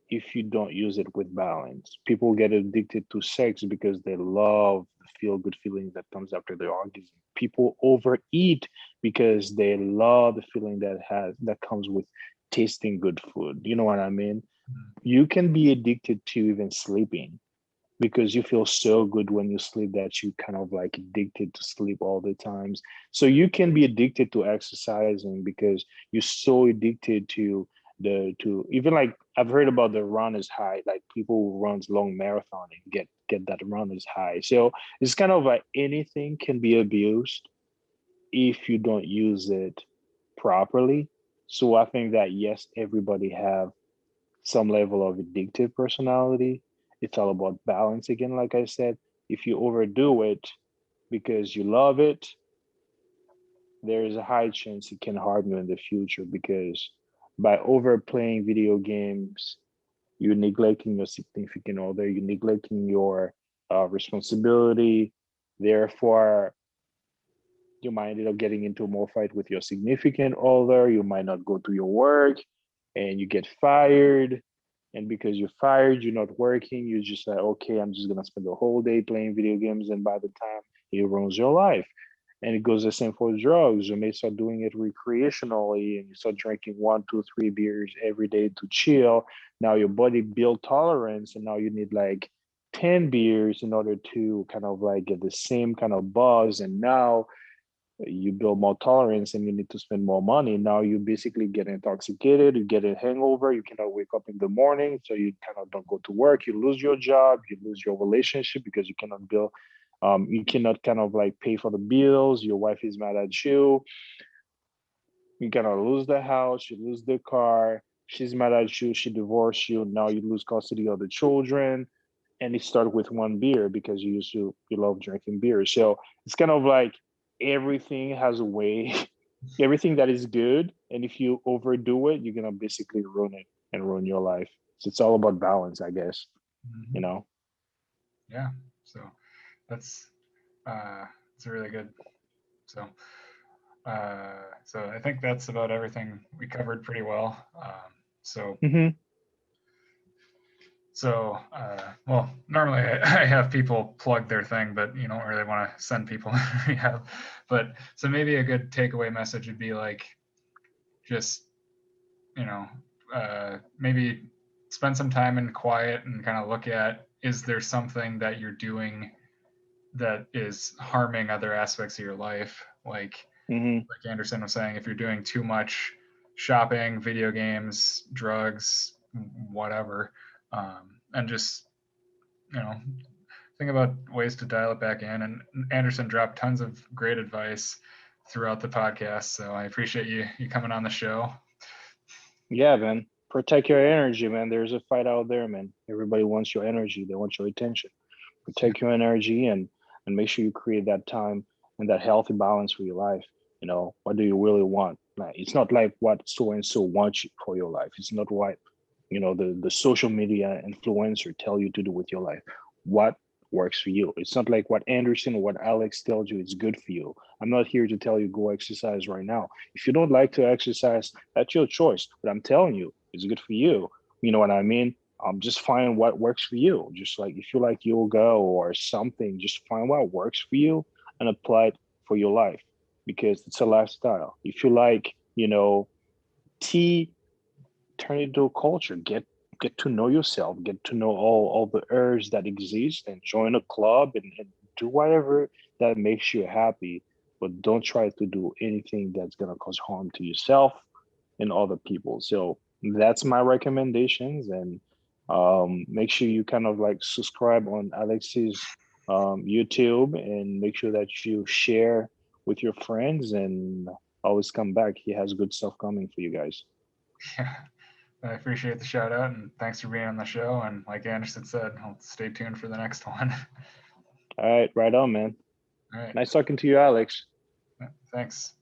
S1: if you don't use it with balance. People get addicted to sex because they love the feel good feeling that comes after the orgasm. People overeat because they love the feeling that comes with tasting good food. You know what I mean? You can be addicted to even sleeping because you feel so good when you sleep that you kind of like addicted to sleep all the times. So you can be addicted to exercising because you're so addicted to the to even like I've heard about the runner's high, like people who runs long marathon and get that runner's high. So it's kind of like anything can be abused if you don't use it properly. So I think that yes, everybody have some level of addictive personality. It's all about balance again, like I said. If you overdo it because you love it, there is a high chance it can harm you in the future because by overplaying video games, you're neglecting your significant other, you're neglecting your responsibility. Therefore, you might end up getting into more fight with your significant other. You might not go to your work and you get fired. And because you're fired, you're not working, you're just like, okay, I'm just gonna spend the whole day playing video games. And by the time it ruins your life. And it goes the same for drugs. You may start doing it recreationally and you start drinking one, two, three beers every day to chill. Now your body build tolerance and now you need like 10 beers in order to kind of like get the same kind of buzz. And now you build more tolerance and you need to spend more money. Now you basically get intoxicated, you get a hangover, you cannot wake up in the morning, so you kind of don't go to work, you lose your job, you lose your relationship because you cannot build, you cannot kind of like pay for the bills, your wife is mad at you cannot lose the house, you lose the car, she's mad at you, she divorced you, now you lose custody of the children. And it started with one beer because you love drinking beer. So it's kind of like everything has a way, everything that is good. And if you overdo it, you're gonna basically ruin it and ruin your life. So it's all about balance, I guess. You
S2: Hmm.
S1: know.
S2: Yeah. So that's it's a really good. So so I think that's about everything we covered pretty well. So
S1: Mm-hmm.
S2: well, normally I have people plug their thing, but you don't really want to send people rehab. But so maybe a good takeaway message would be like, just you know, maybe spend some time in quiet and kind of look at, is there something that you're doing that is harming other aspects of your life?
S1: Mm-hmm.
S2: Like Anderson was saying, if you're doing too much shopping, video games, drugs, whatever, and just you know think about ways to dial it back in. And Anderson dropped tons of great advice throughout the podcast, so I appreciate you coming on the show.
S1: Yeah, man. Protect your energy, man. There's a fight out there, man. Everybody wants your energy. They want your attention.
S2: Yeah.
S1: Protect your energy and make sure you create that time and that healthy balance for your life. You know, what do you really want? Like, it's not like what so and so wants you for your life. It's not what the social media influencer tell you to do with your life. What works for you? It's not like what Anderson or what Alex tells you is good for you. I'm not here to tell you go exercise right now. If you don't like to exercise, that's your choice. But I'm telling you, it's good for you. You know what I mean? Just find what works for you. Just like if you like yoga or something, just find what works for you and apply it for your life because it's a lifestyle. If you like, tea, turn it into a culture. Get to know yourself. Get to know all the herbs that exist, and join a club and do whatever that makes you happy. But don't try to do anything that's gonna cause harm to yourself and other people. So that's my recommendations. And Make sure you kind of like subscribe on Alex's YouTube, and make sure that you share with your friends, and always come back. He has good stuff coming for you guys.
S2: Yeah, I appreciate the shout out and thanks for being on the show. And like Anderson said, I'll stay tuned for the next one.
S1: All right, right on, man.
S2: All right.
S1: Nice talking to you, Alex.
S2: Thanks.